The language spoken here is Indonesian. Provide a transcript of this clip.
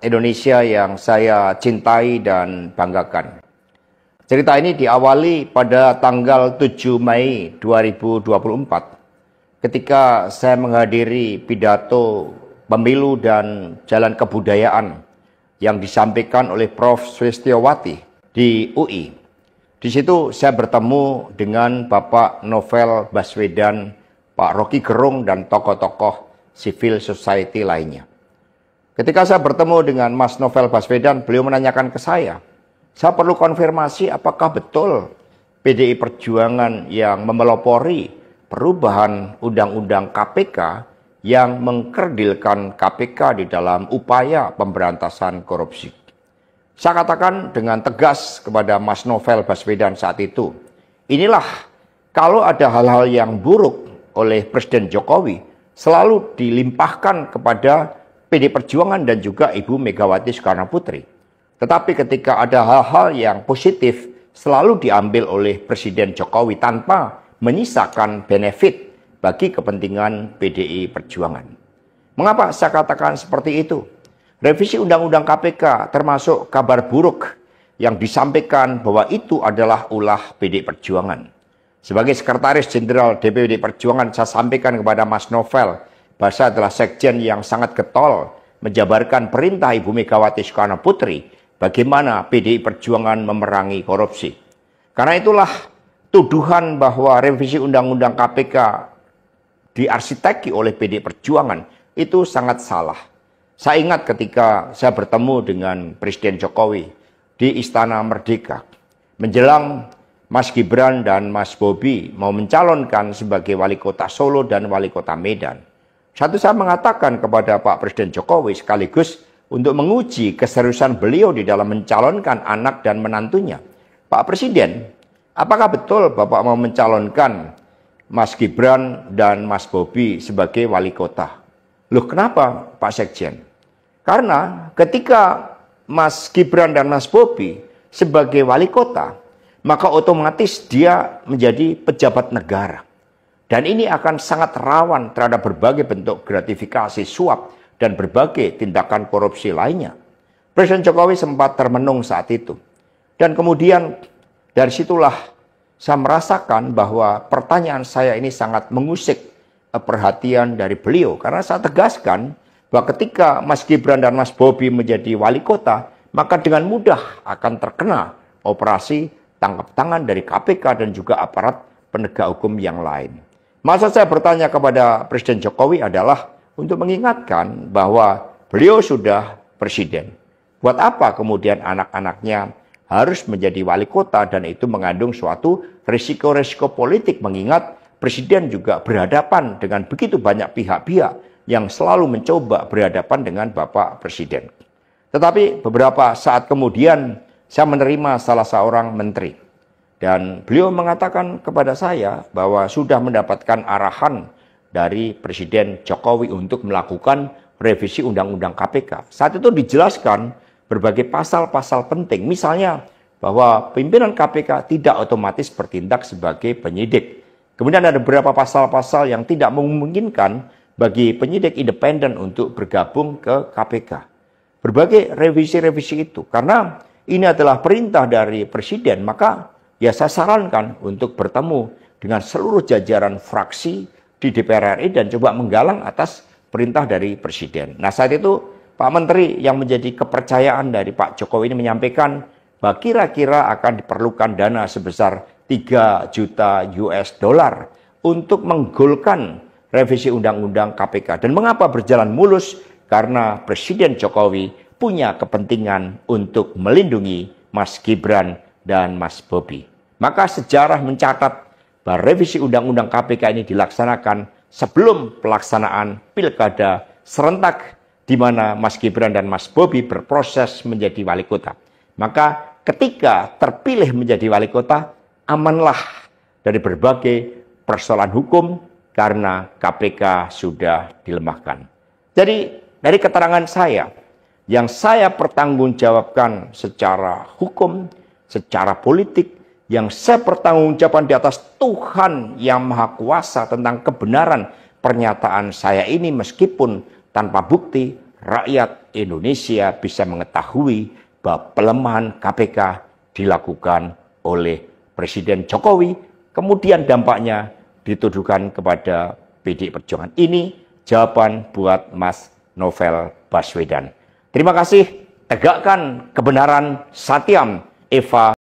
Indonesia yang saya cintai dan banggakan. Cerita ini diawali pada tanggal 7 Mei 2024 ketika saya menghadiri pidato pemilu dan jalan kebudayaan yang disampaikan oleh Prof. Sulistyowati di UI. Di situ saya bertemu dengan Bapak Novel Baswedan, Pak Rocky Gerung, dan tokoh-tokoh civil society lainnya. Ketika saya bertemu dengan Mas Novel Baswedan, beliau menanyakan ke saya perlu konfirmasi apakah betul PDI Perjuangan yang memelopori perubahan Undang-Undang KPK yang mengkerdilkan KPK di dalam upaya pemberantasan korupsi. Saya katakan dengan tegas kepada Mas Novel Baswedan saat itu, inilah kalau ada hal-hal yang buruk oleh Presiden Jokowi selalu dilimpahkan kepada PDI Perjuangan dan juga Ibu Megawati Soekarno Putri. Tetapi ketika ada hal-hal yang positif selalu diambil oleh Presiden Jokowi tanpa menyisakan benefit bagi kepentingan PDI Perjuangan. Mengapa saya katakan seperti itu? Revisi Undang-Undang KPK termasuk kabar buruk yang disampaikan bahwa itu adalah ulah PDI Perjuangan. Sebagai Sekretaris Jenderal DPD Perjuangan, saya sampaikan kepada Mas Novel bahwa saya adalah sekjen yang sangat getol menjabarkan perintah Ibu Megawati Soekarno Putri bagaimana PDI Perjuangan memerangi korupsi. Karena itulah tuduhan bahwa revisi Undang-Undang KPK diarsiteki oleh PDI Perjuangan itu sangat salah. Saya ingat ketika saya bertemu dengan Presiden Jokowi di Istana Merdeka menjelang Mas Gibran dan Mas Bobi mau mencalonkan sebagai wali kota Solo dan wali kota Medan. Saya mengatakan kepada Pak Presiden Jokowi sekaligus untuk menguji keseriusan beliau di dalam mencalonkan anak dan menantunya. Pak Presiden, apakah betul Bapak mau mencalonkan Mas Gibran dan Mas Bobi sebagai wali kota? Loh, kenapa Pak Sekjen? Karena ketika Mas Gibran dan Mas Bobi sebagai wali kota, maka otomatis dia menjadi pejabat negara. Dan ini akan sangat rawan terhadap berbagai bentuk gratifikasi, suap, dan berbagai tindakan korupsi lainnya. Presiden Jokowi sempat termenung saat itu. Dan kemudian dari situlah saya merasakan bahwa pertanyaan saya ini sangat mengusik perhatian dari beliau. Karena saya tegaskan bahwa ketika Mas Gibran dan Mas Bobi menjadi wali kota, maka dengan mudah akan terkena operasi tangkap tangan dari KPK dan juga aparat penegak hukum yang lain. Masa saya bertanya kepada Presiden Jokowi adalah untuk mengingatkan bahwa beliau sudah presiden. Buat apa kemudian anak-anaknya harus menjadi wali kota dan itu mengandung suatu risiko-risiko politik mengingat presiden juga berhadapan dengan begitu banyak pihak-pihak yang selalu mencoba berhadapan dengan Bapak Presiden. Tetapi beberapa saat kemudian saya menerima salah seorang menteri. Dan beliau mengatakan kepada saya bahwa sudah mendapatkan arahan dari Presiden Jokowi untuk melakukan revisi Undang-Undang KPK. Saat itu dijelaskan berbagai pasal-pasal penting. Misalnya bahwa pimpinan KPK tidak otomatis bertindak sebagai penyidik. Kemudian ada beberapa pasal-pasal yang tidak memungkinkan bagi penyidik independen untuk bergabung ke KPK. Berbagai revisi-revisi itu. Karena ini adalah perintah dari Presiden, maka ya saya sarankan untuk bertemu dengan seluruh jajaran fraksi di DPR RI dan coba menggalang atas perintah dari Presiden. Nah, saat itu Pak Menteri yang menjadi kepercayaan dari Pak Jokowi ini menyampaikan bahwa kira-kira akan diperlukan dana sebesar 3 juta US dollar untuk menggolkan revisi Undang-Undang KPK. Dan mengapa berjalan mulus? Karena Presiden Jokowi punya kepentingan untuk melindungi Mas Gibran dan Mas Bobi. Maka sejarah mencatat bahwa revisi Undang-Undang KPK ini dilaksanakan sebelum pelaksanaan pilkada serentak di mana Mas Gibran dan Mas Bobi berproses menjadi wali kota. Maka ketika terpilih menjadi wali kota, amanlah dari berbagai persoalan hukum karena KPK sudah dilemahkan. Jadi dari keterangan saya, yang saya pertanggungjawabkan secara hukum, secara politik, yang saya pertanggungjawabkan di atas Tuhan yang Maha Kuasa tentang kebenaran pernyataan saya ini meskipun tanpa bukti rakyat Indonesia bisa mengetahui bahwa pelemahan KPK dilakukan oleh Presiden Jokowi, kemudian dampaknya dituduhkan kepada PDI Perjuangan. Ini jawaban buat Mas Novel Baswedan. Terima kasih, tegakkan kebenaran, Satyam, Eva